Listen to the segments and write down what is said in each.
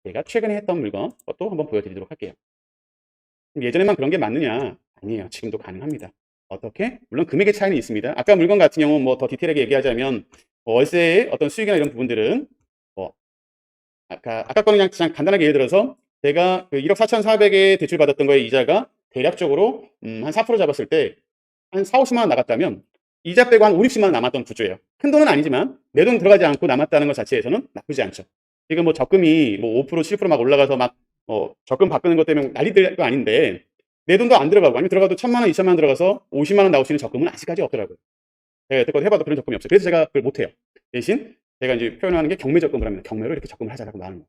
제가 최근에 했던 물건 것도 한번 보여드리도록 할게요. 예전에만 그런 게 맞느냐? 아니에요. 지금도 가능합니다. 어떻게? 물론 금액의 차이는 있습니다. 아까 물건 같은 경우 뭐 더 디테일하게 얘기하자면 월세의 어떤 수익이나 이런 부분들은 뭐 아까 거는 그냥 간단하게 예를 들어서 제가 그 1억 4,400에 대출 받았던 거에 이자가 대략적으로 한 4% 잡았을 때 한 4-50만 원 나갔다면 이자 빼고 한 5-60만 원 남았던 구조예요. 큰돈은 아니지만 내 돈 들어가지 않고 남았다는 것 자체에서는 나쁘지 않죠. 지금 뭐 적금이 뭐 5% 7% 막 올라가서 막 적금 바꾸는 것 때문에 난리 될 거 아닌데 내 돈도 안 들어가고 아니면 들어가도 1,000만 원, 2,000만 원 들어가서 50만 원 나올 수 있는 적금은 아직까지 없더라고요. 제가 여태껏 해봐도 그런 적금이 없어요. 그래서 제가 그걸 못해요. 대신 제가 이제 표현하는 게 경매 적금을 합니다. 경매로 이렇게 적금을 하자라고 말하는 거예요.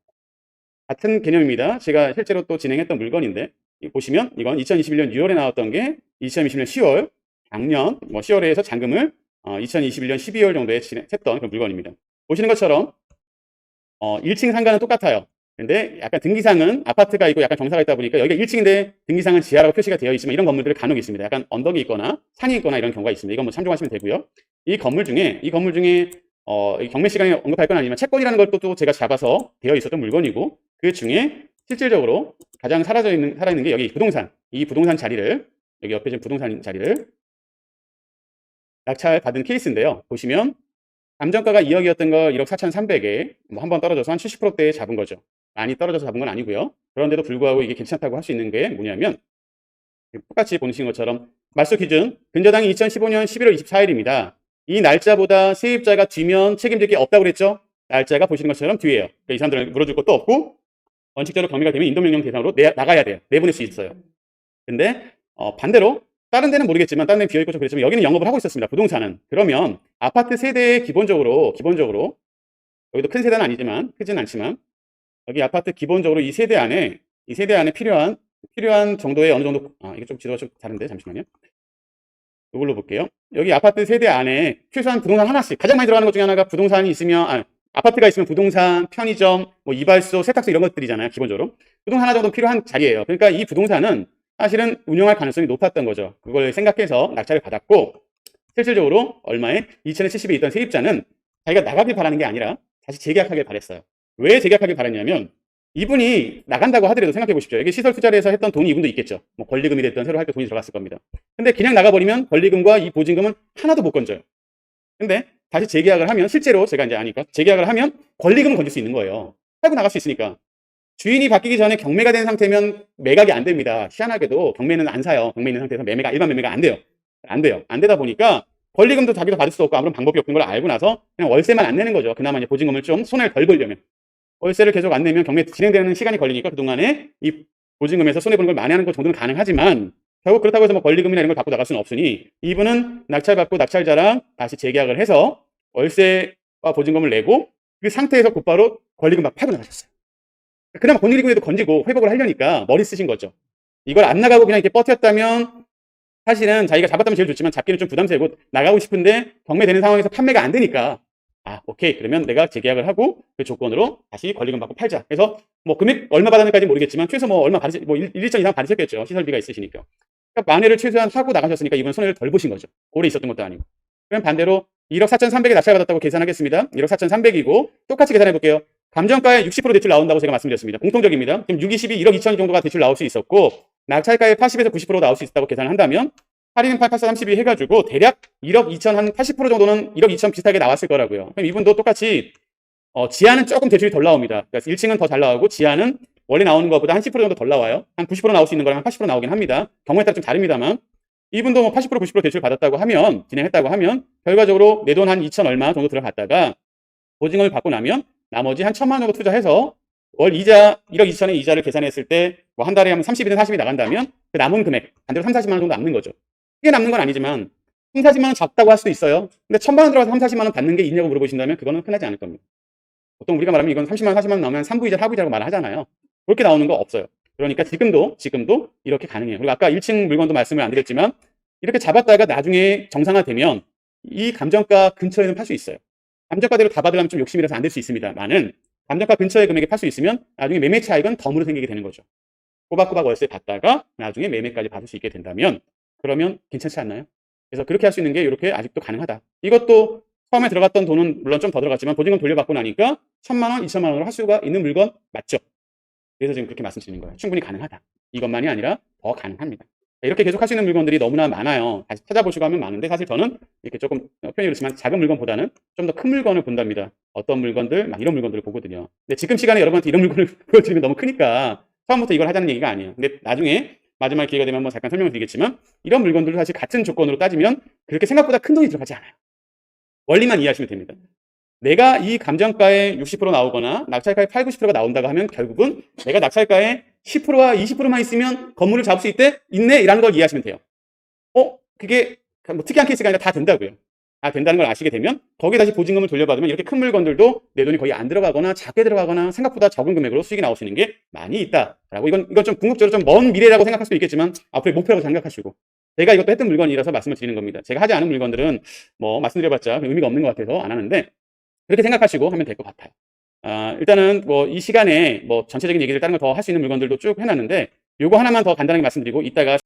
같은 개념입니다. 제가 실제로 또 진행했던 물건인데 보시면 이건 2021년 6월에 나왔던 게 2020년 10월 작년 10월에 해서 잔금을 2021년 12월 정도에 했던 그런 물건입니다. 보시는 것처럼 1층 상가는 똑같아요. 근데 약간 등기상은 아파트가 있고 약간 경사가 있다 보니까 여기가 1층인데 등기상은 지하라고 표시가 되어 있지만 이런 건물들이 간혹 있습니다. 약간 언덕이 있거나 산이 있거나 이런 경우가 있습니다. 이건 뭐 참조하시면 되고요. 이 건물 중에 경매 시간에 언급할 건 아니지만 채권이라는 걸 또 제가 잡아서 되어 있었던 물건이고 그 중에 실질적으로 가장 살아있는 게 여기 이 부동산 자리를 여기 옆에 지금 부동산 자리를 낙찰받은 케이스인데요. 보시면 감정가가 2억이었던 걸 1억 4,300에 뭐 한 번 떨어져서 한 70%대에 잡은 거죠. 많이 떨어져서 잡은 건 아니고요. 그런데도 불구하고 이게 괜찮다고 할 수 있는 게 뭐냐면 똑같이 보시는 것처럼 말소 기준 근저당이 2015년 11월 24일입니다. 이 날짜보다 세입자가 뒤면 책임질 게 없다고 그랬죠? 날짜가 보시는 것처럼 뒤에요. 그러니까 이 사람들은 물어줄 것도 없고 원칙적으로 경매가 되면 인도명령 대상으로 나가야 돼요. 내보낼 수 있어요. 근데 반대로 다른 데는 모르겠지만 다른 데는 비어있고 좀 그랬지만 여기는 영업을 하고 있었습니다. 부동산은. 그러면 아파트 세대에 기본적으로 여기도 큰 세대는 아니지만 크진 않지만 여기 아파트 기본적으로 이 세대 안에 필요한 정도의 어느 정도 이게 좀 지도가 좀 다른데 잠시만요. 이걸로 볼게요. 여기 아파트 세대 안에 최소한 부동산 하나씩 가장 많이 들어가는 것 중에 하나가 부동산이 있으면 아파트가 있으면 부동산, 편의점, 뭐 이발소, 세탁소 이런 것들이잖아요. 기본적으로 부동산 하나 정도 필요한 자리예요. 그러니까 이 부동산은 사실은 운영할 가능성이 높았던 거죠. 그걸 생각해서 낙찰을 받았고 실질적으로 얼마에 2,070에 있던 세입자는 자기가 나가길 바라는 게 아니라 다시 재계약하길 바랬어요. 왜 재계약하길 바랬냐면 이분이 나간다고 하더라도 생각해 보십시오. 여기 시설 투자를 해서 했던 돈이 이분도 있겠죠. 뭐 권리금이 됐든 새로 할 때 돈이 들어갔을 겁니다. 근데 그냥 나가버리면 권리금과 이 보증금은 하나도 못 건져요. 근데 다시 재계약을 하면 실제로 제가 이제 아니까 재계약을 하면 권리금은 건질 수 있는 거예요. 팔고 나갈 수 있으니까. 주인이 바뀌기 전에 경매가 된 상태면 매각이 안 됩니다. 희한하게도 경매는 안 사요. 경매 있는 상태에서 일반 매매가 안 돼요. 안 돼요. 안 되다 보니까 권리금도 자기도 받을 수 없고 아무런 방법이 없는 걸 알고 나서 그냥 월세만 안 내는 거죠. 그나마 이제 보증금을 좀 손해를 덜 벌려면. 월세를 계속 안 내면 경매 진행되는 시간이 걸리니까 그동안에 이 보증금에서 손해보는 걸 만회하는 것 정도는 가능하지만 결국 그렇다고 해서 뭐 권리금이나 이런 걸 받고 나갈 수는 없으니 이분은 낙찰받고 낙찰자랑 다시 재계약을 해서 월세와 보증금을 내고 그 상태에서 곧바로 권리금 막 팔고 나가셨어요. 그나마 권리금에도 건지고 회복을 하려니까 머리 쓰신 거죠. 이걸 안 나가고 그냥 이렇게 버텼다면 사실은 자기가 잡았다면 제일 좋지만 잡기는 좀 부담스럽고 나가고 싶은데 경매되는 상황에서 판매가 안 되니까 오케이. 그러면 내가 재계약을 하고 그 조건으로 다시 권리금 받고 팔자. 그래서 뭐 금액 얼마 받았는지까지는 모르겠지만 최소 뭐 얼마 받으실 뭐 1, 2천 이상 받으셨겠죠. 시설비가 있으시니까. 그러니까 만회를 최소한 하고 나가셨으니까 이번 손해를 덜 보신 거죠. 오래 있었던 것도 아니고. 그럼 반대로 1억 4,300에 낙찰받았다고 계산하겠습니다. 1억 4,300이고 똑같이 계산해 볼게요. 감정가에 60% 대출 나온다고 제가 말씀드렸습니다. 공통적입니다. 지금 6, 22, 1억 2천 정도가 대출 나올 수 있었고 낙찰가에 80에서 90% 나올 수 있다고 계산을 한다면 8, 2, 8, 4, 32 해가지고 대략 1억 2천 한 80% 정도는 1억 2천 비슷하게 나왔을 거라고요. 그럼 이분도 똑같이 지하는 조금 대출이 덜 나옵니다. 그러니까 1층은 더 잘 나오고 지하는 원래 나오는 것보다 한 10% 정도 덜 나와요. 한 90% 나올 수 있는 거랑 한 80% 나오긴 합니다. 경우에 따라 좀 다릅니다만 이분도 뭐 80%, 90% 대출 받았다고 하면 진행했다고 하면 결과적으로 내 돈 한 2천 얼마 정도 들어갔다가 보증금을 받고 나면 나머지 한 1,000만 원 정도 투자해서 월 이자 1억 2천의 이자를 계산했을 때 뭐 한 달에 한 30이든 40이 나간다면 그 남은 금액 반대로 3, 40만 원 정도 남는 거죠. 크게 남는 건 아니지만 3, 40만 원 작다고 할 수도 있어요. 근데 1,000만 원 들어가서 3, 40만 원 받는 게 있냐고 물어보신다면 그거는 흔하지 않을 겁니다. 보통 우리가 말하면 이건 30만 원, 40만 원 나오면 3부 이자, 4부 이자라고 말을 하잖아요. 그렇게 나오는 거 없어요. 그러니까 지금도 이렇게 가능해요. 그리고 아까 1층 물건도 말씀을 안 드렸지만 이렇게 잡았다가 나중에 정상화되면 이 감정가 근처에는 팔 수 있어요. 감정가대로 다 받으려면 좀 욕심이라서 안 될 수 있습니다만은 감정가 근처의 금액에 팔 수 있으면 나중에 매매 차익은 덤으로 생기게 되는 거죠. 꼬박꼬박 월세 받다가 나중에 매매까지 받을 수 있게 된다면 그러면 괜찮지 않나요? 그래서 그렇게 할 수 있는 게 이렇게 아직도 가능하다. 이것도 처음에 들어갔던 돈은 물론 좀 더 들어갔지만 보증금 돌려받고 나니까 1,000만 원, 2천만 원으로 할 수가 있는 물건 맞죠? 그래서 지금 그렇게 말씀드리는 거예요. 충분히 가능하다. 이것만이 아니라 더 가능합니다. 이렇게 계속 할 수 있는 물건들이 너무나 많아요. 다시 찾아보시고 하면 많은데 사실 저는 이렇게 조금 표현이 그렇지만 작은 물건보다는 좀 더 큰 물건을 본답니다. 어떤 물건들, 막 이런 물건들을 보거든요. 근데 지금 시간에 여러분한테 이런 물건을 보여드리면 너무 크니까 처음부터 이걸 하자는 얘기가 아니에요. 근데 나중에 마지막 기회가 되면 한번 잠깐 설명을 드리겠지만 이런 물건들도 사실 같은 조건으로 따지면 그렇게 생각보다 큰 돈이 들어가지 않아요. 원리만 이해하시면 됩니다. 내가 이 감정가의 60% 나오거나 낙찰가의 8, 90%가 나온다고 하면 결국은 내가 낙찰가의 10%와 20%만 있으면 건물을 잡을 수 있네? 이라는 걸 이해하시면 돼요. 그게 뭐 특이한 케이스가 아니라 다 된다고요. 다 된다는 걸 아시게 되면 거기에 다시 보증금을 돌려받으면 이렇게 큰 물건들도 내 돈이 거의 안 들어가거나 작게 들어가거나 생각보다 적은 금액으로 수익이 나올 수 있는 게 많이 있다라고 이건 좀 궁극적으로 좀 먼 미래라고 생각할 수도 있겠지만 앞으로의 목표라고 생각하시고 제가 이것도 했던 물건이라서 말씀을 드리는 겁니다. 제가 하지 않은 물건들은 뭐 말씀드려봤자 의미가 없는 것 같아서 안 하는데 그렇게 생각하시고 하면 될 것 같아요. 일단은 뭐 이 시간에 뭐 전체적인 얘기를 다른 거 더 할 수 있는 물건들도 쭉 해놨는데 요거 하나만 더 간단하게 말씀드리고 이따가